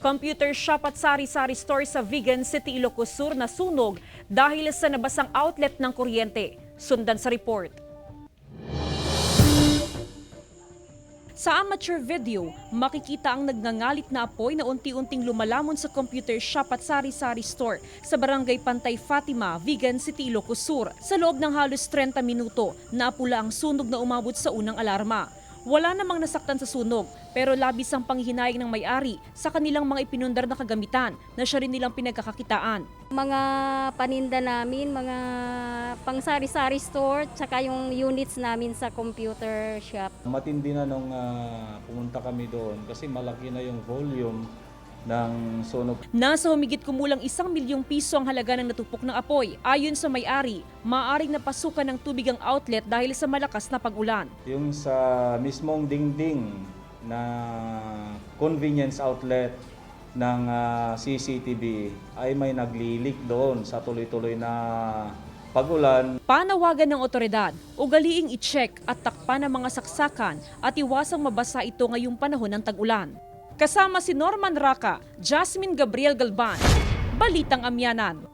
Computer shop at sari-sari store sa Vigan City, Ilocos Sur na sunog dahil sa nabasang outlet ng kuryente. Sundan sa report. Sa amateur video, makikita ang nagngangalit na apoy na unti-unting lumalamon sa computer shop at sari-sari store sa Barangay Pantay Fatima, Vigan City, Ilocos Sur. Sa loob ng halos 30 minuto, naapula ang sunog na umabot sa unang alarma. Wala namang nasaktan sa sunog, pero labis ang panghihinayang ng may-ari sa kanilang mga ipinundar na kagamitan na siya rin nilang pinagkakakitaan. Mga paninda namin, mga pang sari-sari store, tsaka yung units namin sa computer shop. Matindi na nung pumunta kami doon kasi malaki na yung volume ng sunog. Nasa humigit kumulang 1 milyong piso ang halaga ng natupok ng apoy. Ayon sa may-ari, maaaring napasukan ng tubig ang outlet dahil sa malakas na pag-ulan. Yung sa mismong dingding na convenience outlet ng CCTV ay may naglilik doon sa tuloy-tuloy na pag-ulan. Panawagan ng otoridad, ugaliing i-check at takpan ng mga saksakan at iwasang mabasa ito ngayong panahon ng tag-ulan. Kasama si Norman Raca, Jasmine Gabriel-Galban, Balitang Amianan.